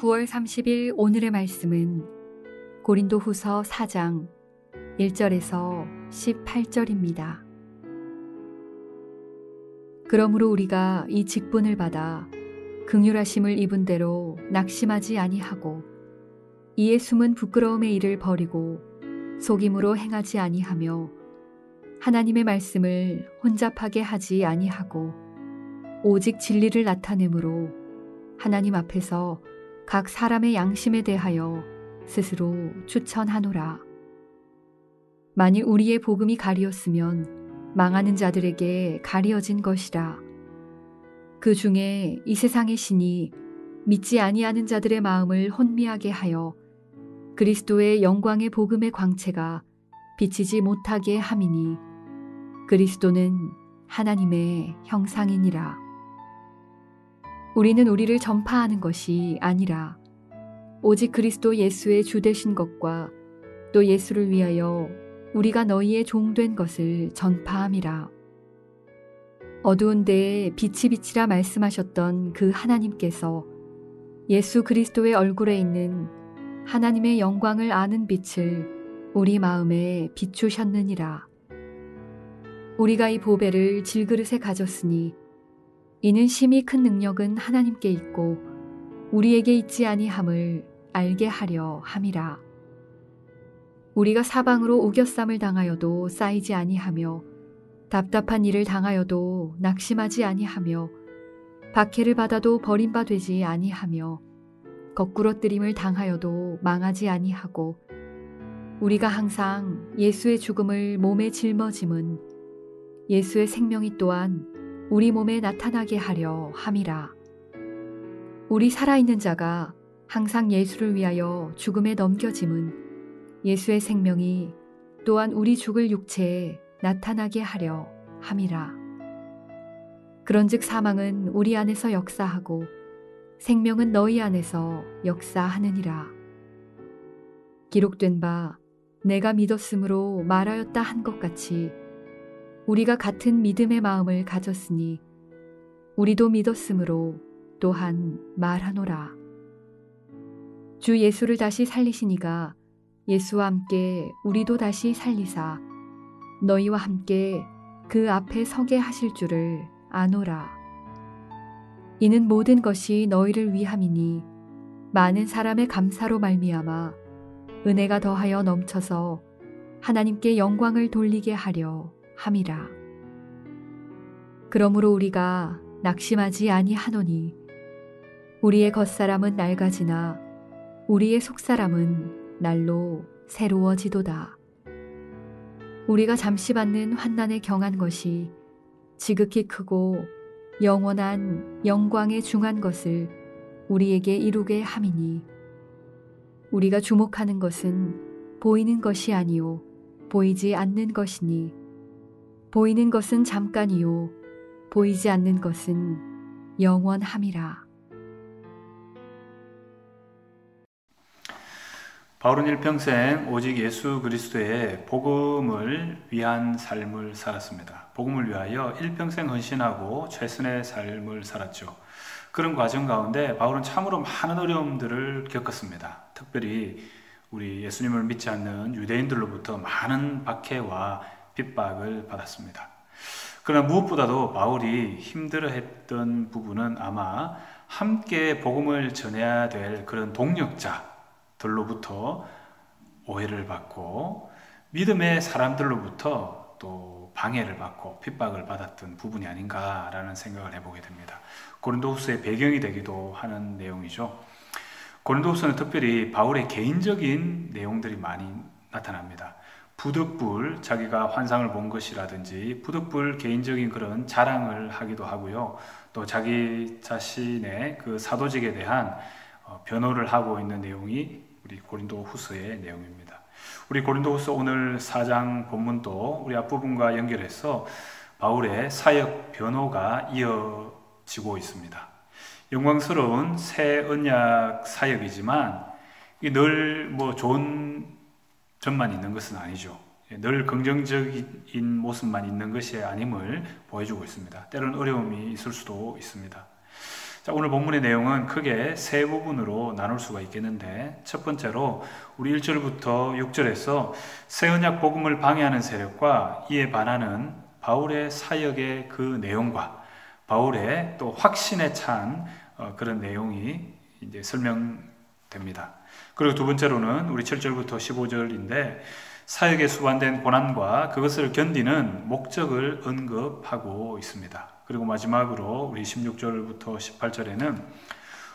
9월 30일 오늘의 말씀은 고린도후서 4장 1절에서 18절입니다. 그러므로 우리가 이 직분을 받아 긍휼하심을 입은 대로 낙심하지 아니하고 이에 숨은 부끄러움의 일을 버리고 속임으로 행하지 아니하며 하나님의 말씀을 혼잡하게 하지 아니하고 오직 진리를 나타내므로 하나님 앞에서 각 사람의 양심에 대하여 스스로 추천하노라. 만일 우리의 복음이 가리었으면 망하는 자들에게 가리어진 것이라. 그 중에 이 세상의 신이 믿지 아니하는 자들의 마음을 혼미하게 하여 그리스도의 영광의 복음의 광채가 비치지 못하게 함이니 그리스도는 하나님의 형상이니라. 우리는 우리를 전파하는 것이 아니라 오직 그리스도 예수의 주 되신 것과 또 예수를 위하여 우리가 너희의 종된 것을 전파함이라. 어두운 데에 빛이 비치라 말씀하셨던 그 하나님께서 예수 그리스도의 얼굴에 있는 하나님의 영광을 아는 빛을 우리 마음에 비추셨느니라. 우리가 이 보배를 질그릇에 가졌으니 이는 심히 큰 능력은 하나님께 있고 우리에게 있지 아니함을 알게 하려 함이라. 우리가 사방으로 우겨쌈을 당하여도 쌓이지 아니하며 답답한 일을 당하여도 낙심하지 아니하며 박해를 받아도 버림받지 아니하며 거꾸러뜨림을 당하여도 망하지 아니하고 우리가 항상 예수의 죽음을 몸에 짊어짐은 예수의 생명이 또한 우리 몸에 나타나게 하려 함이라. 우리 살아있는 자가 항상 예수를 위하여 죽음에 넘겨짐은 예수의 생명이 또한 우리 죽을 육체에 나타나게 하려 함이라. 그런즉 사망은 우리 안에서 역사하고 생명은 너희 안에서 역사하느니라. 기록된 바 내가 믿었으므로 말하였다 한 것 같이 우리가 같은 믿음의 마음을 가졌으니 우리도 믿었으므로 또한 말하노라. 주 예수를 다시 살리시니가 예수와 함께 우리도 다시 살리사 너희와 함께 그 앞에 서게 하실 줄을 아노라. 이는 모든 것이 너희를 위함이니 많은 사람의 감사로 말미암아 은혜가 더하여 넘쳐서 하나님께 영광을 돌리게 하려 함이라. 그러므로 우리가 낙심하지 아니하노니 우리의 겉사람은 낡아지나 우리의 속사람은 날로 새로워지도다. 우리가 잠시 받는 환난에 경한 것이 지극히 크고 영원한 영광에 중한 것을 우리에게 이루게 함이니 우리가 주목하는 것은 보이는 것이 아니요 보이지 않는 것이니 보이는 것은 잠깐이요 보이지 않는 것은 영원함이라. 바울은 일평생 오직 예수 그리스도의 복음을 위한 삶을 살았습니다. 복음을 위하여 일평생 헌신하고 최선의 삶을 살았죠. 그런 과정 가운데 바울은 참으로 많은 어려움들을 겪었습니다. 특별히 우리 예수님을 믿지 않는 유대인들로부터 많은 박해와 핍박을 받았습니다. 그러나 무엇보다도 바울이 힘들어했던 부분은 아마 함께 복음을 전해야 될 그런 동력자들로부터 오해를 받고 믿음의 사람들로부터 또 방해를 받고 핍박을 받았던 부분이 아닌가라는 생각을 해보게 됩니다. 고린도후서의 배경이 되기도 하는 내용이죠. 고린도후서는 특별히 바울의 개인적인 내용들이 많이 나타납니다. 부득불 자기가 환상을 본 것이라든지 부득불 개인적인 그런 자랑을 하기도 하고요. 또 자기 자신의 그 사도직에 대한 변호를 하고 있는 내용이 우리 고린도후서의 내용입니다. 우리 고린도후서 오늘 4장 본문도 우리 앞부분과 연결해서 바울의 사역 변호가 이어지고 있습니다. 영광스러운 새 언약 사역이지만 늘 좋은 점만 있는 것은 아니죠. 늘 긍정적인 모습만 있는 것이 아님을 보여주고 있습니다. 때로는 어려움이 있을 수도 있습니다. 자, 오늘 본문의 내용은 크게 세 부분으로 나눌 수가 있겠는데, 첫 번째로 우리 1절부터 6절에서 새 언약 복음을 방해하는 세력과 이에 반하는 바울의 사역의 그 내용과 바울의 또 확신에 찬 그런 내용이 이제 설명됩니다. 그리고 두 번째로는 우리 7절부터 15절인데 사역에 수반된 고난과 그것을 견디는 목적을 언급하고 있습니다. 그리고 마지막으로 우리 16절부터 18절에는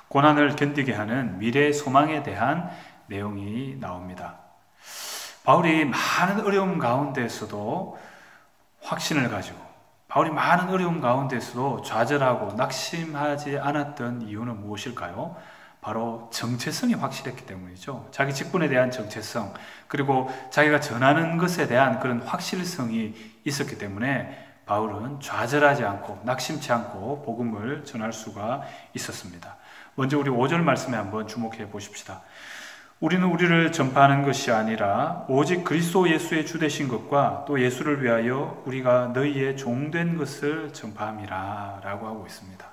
고난을 견디게 하는 미래의 소망에 대한 내용이 나옵니다. 바울이 많은 어려움 가운데서도 확신을 가지고, 바울이 많은 어려움 가운데서도 좌절하고 낙심하지 않았던 이유는 무엇일까요? 바로 정체성이 확실했기 때문이죠. 자기 직분에 대한 정체성, 그리고 자기가 전하는 것에 대한 그런 확실성이 있었기 때문에 바울은 좌절하지 않고 낙심치 않고 복음을 전할 수가 있었습니다. 먼저 우리 5절 말씀에 한번 주목해 보십시다. 우리는 우리를 전파하는 것이 아니라 오직 그리스도 예수의 주 되신 것과 또 예수를 위하여 우리가 너희의 종된 것을 전파함이라 라고 하고 있습니다.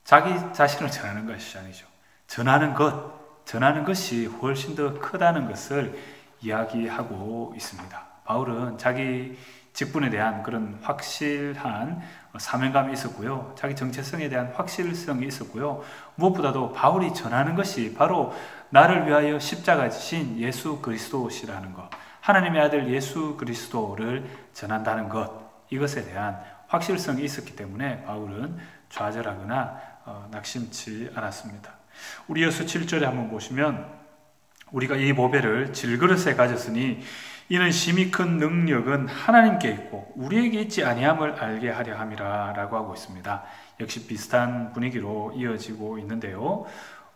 자기 자신을 전하는 것이 아니죠. 전하는 것이 훨씬 더 크다는 것을 이야기하고 있습니다. 바울은 자기 직분에 대한 그런 확실한 사명감이 있었고요. 자기 정체성에 대한 확실성이 있었고요. 무엇보다도 바울이 전하는 것이 바로 나를 위하여 십자가 지신 예수 그리스도시라는 것, 하나님의 아들 예수 그리스도를 전한다는 것, 이것에 대한 확실성이 있었기 때문에 바울은 좌절하거나 낙심치 않았습니다. 우리 이어서 7절에 한번 보시면 우리가 이 보배를 질그릇에 가졌으니 이는 심히 큰 능력은 하나님께 있고 우리에게 있지 아니함을 알게 하려 함이라 라고 하고 있습니다. 역시 비슷한 분위기로 이어지고 있는데요.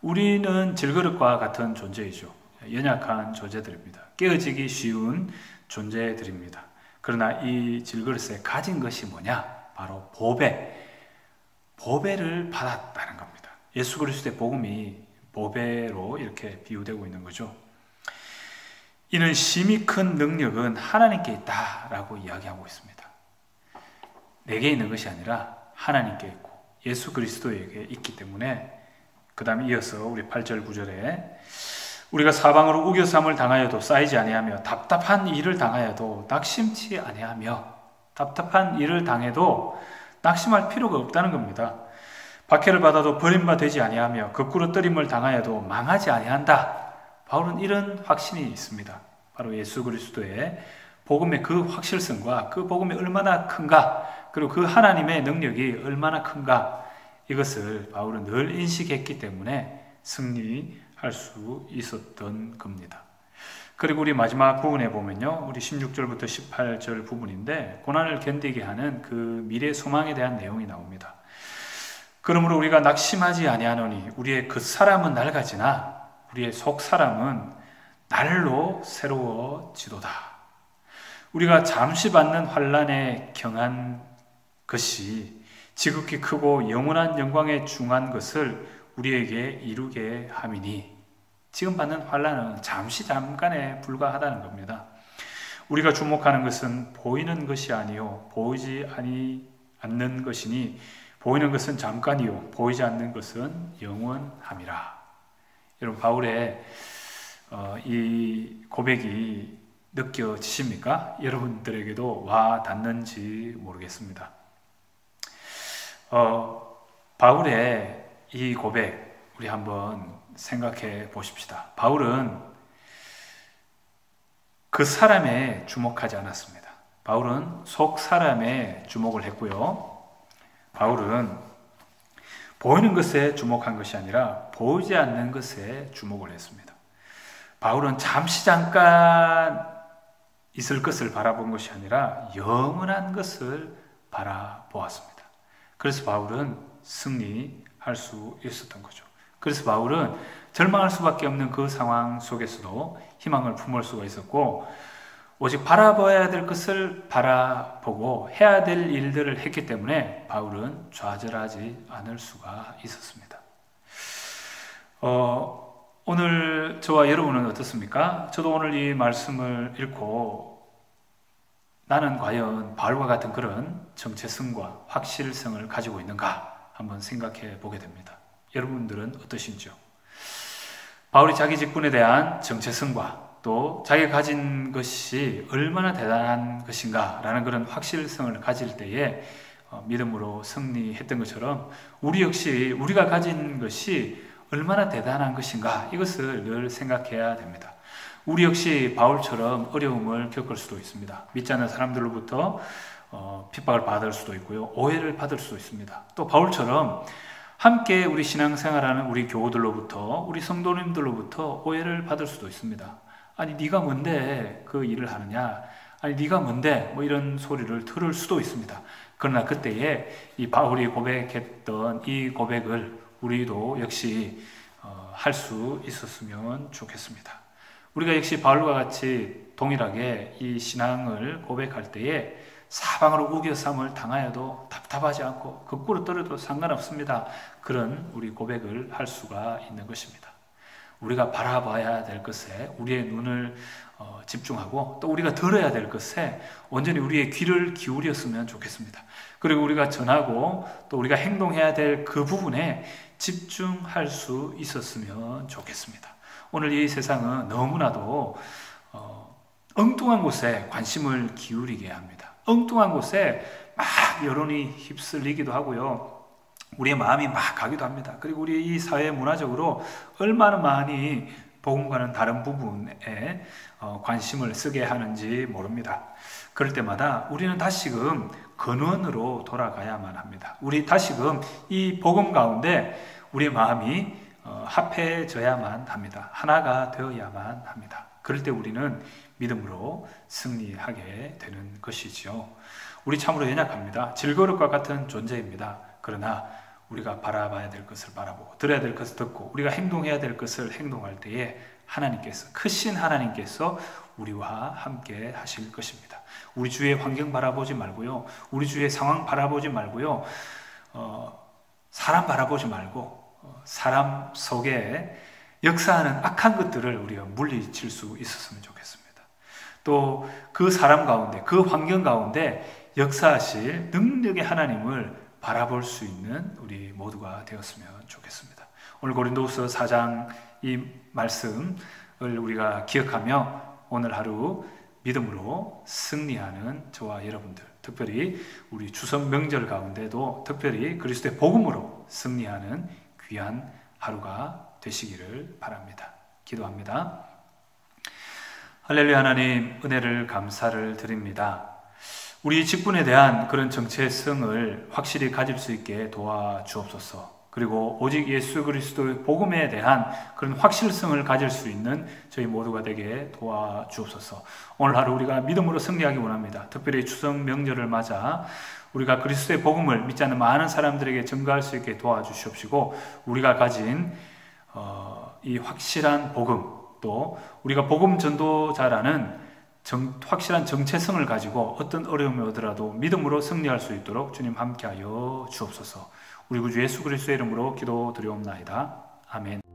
우리는 질그릇과 같은 존재이죠. 연약한 존재들입니다. 깨어지기 쉬운 존재들입니다. 그러나 이 질그릇에 가진 것이 뭐냐? 바로 보배를 받았다는 겁니다. 예수 그리스도의 복음이 보배로 이렇게 비유되고 있는 거죠. 이는 심히 큰 능력은 하나님께 있다라고 이야기하고 있습니다. 내게 있는 것이 아니라 하나님께 있고 예수 그리스도에게 있기 때문에, 그 다음에 이어서 우리 8절 9절에 우리가 사방으로 우겨삼을 당하여도 쌓이지 아니하며 답답한 일을 당하여도 낙심치 아니하며, 답답한 일을 당해도 낙심할 필요가 없다는 겁니다. 박해를 받아도 버림받지 아니하며 거꾸로 떨림을 당하여도 망하지 아니한다. 바울은 이런 확신이 있습니다. 바로 예수 그리스도의 복음의 그 확실성과 그 복음이 얼마나 큰가, 그리고 그 하나님의 능력이 얼마나 큰가, 이것을 바울은 늘 인식했기 때문에 승리할 수 있었던 겁니다. 그리고 우리 마지막 부분에 보면요, 우리 16절부터 18절 부분인데 고난을 견디게 하는 그 미래 소망에 대한 내용이 나옵니다. 그러므로 우리가 낙심하지 아니하노니 우리의 겉사람은 낡아지나 우리의 속사람은 날로 새로워지도다. 우리가 잠시 받는 환난에 경한 것이 지극히 크고 영원한 영광에 중한 것을 우리에게 이루게 함이니, 지금 받는 환난은 잠깐에 불과하다는 겁니다. 우리가 주목하는 것은 보이는 것이 아니요 보이지 않는 것이니 보이는 것은 잠깐이요 보이지 않는 것은 영원함이라. 여러분, 바울의 이 고백이 느껴지십니까? 여러분들에게도 와 닿는지 모르겠습니다. 바울의 이 고백 우리 한번 생각해 보십시다. 바울은 그 사람에 주목하지 않았습니다. 바울은 속 사람에 주목을 했고요. 바울은 보이는 것에 주목한 것이 아니라 보이지 않는 것에 주목을 했습니다. 바울은 잠깐 있을 것을 바라본 것이 아니라 영원한 것을 바라보았습니다. 그래서 바울은 승리할 수 있었던 거죠. 그래서 바울은 절망할 수밖에 없는 그 상황 속에서도 희망을 품을 수가 있었고, 오직 바라봐야 될 것을 바라보고 해야 될 일들을 했기 때문에 바울은 좌절하지 않을 수가 있었습니다. 오늘 저와 여러분은 어떻습니까? 저도 오늘 이 말씀을 읽고 나는 과연 바울과 같은 그런 정체성과 확실성을 가지고 있는가 한번 생각해 보게 됩니다. 여러분들은 어떠신지요? 바울이 자기 직분에 대한 정체성과 또 자기가 가진 것이 얼마나 대단한 것인가 라는 그런 확실성을 가질 때에 믿음으로 승리했던 것처럼 우리 역시 우리가 가진 것이 얼마나 대단한 것인가 이것을 늘 생각해야 됩니다. 우리 역시 바울처럼 어려움을 겪을 수도 있습니다. 믿지 않는 사람들로부터 핍박을 받을 수도 있고요. 오해를 받을 수도 있습니다. 또 바울처럼 함께 우리 신앙생활하는 우리 교우들로부터 우리 성도님들로부터 오해를 받을 수도 있습니다. 아니 네가 뭔데 그 일을 하느냐, 아니 네가 뭔데 뭐 이런 소리를 들을 수도 있습니다. 그러나 그때에 이 바울이 고백했던 이 고백을 우리도 역시 할 수 있었으면 좋겠습니다. 우리가 역시 바울과 같이 동일하게 이 신앙을 고백할 때에 사방으로 우겨쌈을 당하여도 답답하지 않고 거꾸로 떨어도 상관없습니다. 그런 우리 고백을 할 수가 있는 것입니다. 우리가 바라봐야 될 것에 우리의 눈을 집중하고 또 우리가 들어야 될 것에 온전히 우리의 귀를 기울였으면 좋겠습니다. 그리고 우리가 전하고 또 우리가 행동해야 될 그 부분에 집중할 수 있었으면 좋겠습니다. 오늘 이 세상은 너무나도 엉뚱한 곳에 관심을 기울이게 합니다. 엉뚱한 곳에 막 여론이 휩쓸리기도 하고요. 우리의 마음이 막 가기도 합니다. 그리고 우리 이 사회 문화적으로 얼마나 많이 복음과는 다른 부분에 관심을 쓰게 하는지 모릅니다. 그럴 때마다 우리는 다시금 근원으로 돌아가야만 합니다. 우리 다시금 이 복음 가운데 우리의 마음이 합해져야만 합니다. 하나가 되어야만 합니다. 그럴 때 우리는 믿음으로 승리하게 되는 것이지요. 우리 참으로 연약합니다. 질거릇과 같은 존재입니다. 그러나 우리가 바라봐야 될 것을 바라보고 들어야 될 것을 듣고 우리가 행동해야 될 것을 행동할 때에 하나님께서, 크신 하나님께서 우리와 함께 하실 것입니다. 우리 주위의 환경 바라보지 말고요. 우리 주위의 상황 바라보지 말고요. 사람 바라보지 말고 사람 속에 역사하는 악한 것들을 우리가 물리칠 수 있었으면 좋겠습니다. 또 그 사람 가운데, 그 환경 가운데 역사하실 능력의 하나님을 바라볼 수 있는 우리 모두가 되었으면 좋겠습니다. 오늘 고린도후서 4장 이 말씀을 우리가 기억하며 오늘 하루 믿음으로 승리하는 저와 여러분들, 특별히 우리 추석 명절 가운데도 특별히 그리스도의 복음으로 승리하는 귀한 하루가 되시기를 바랍니다. 기도합니다. 할렐루야. 하나님, 은혜를 감사를 드립니다. 우리 직분에 대한 그런 정체성을 확실히 가질 수 있게 도와주옵소서. 그리고 오직 예수 그리스도의 복음에 대한 그런 확실성을 가질 수 있는 저희 모두가 되게 도와주옵소서. 오늘 하루 우리가 믿음으로 승리하기 원합니다. 특별히 추석 명절을 맞아 우리가 그리스도의 복음을 믿지 않는 많은 사람들에게 전가할 수 있게 도와주시옵시고, 우리가 가진 이 확실한 복음, 또 우리가 복음 전도자라는 확실한 정체성을 가지고 어떤 어려움이 오더라도 믿음으로 승리할 수 있도록 주님 함께하여 주옵소서. 우리 구주 예수 그리스도의 이름으로 기도드리옵나이다. 아멘.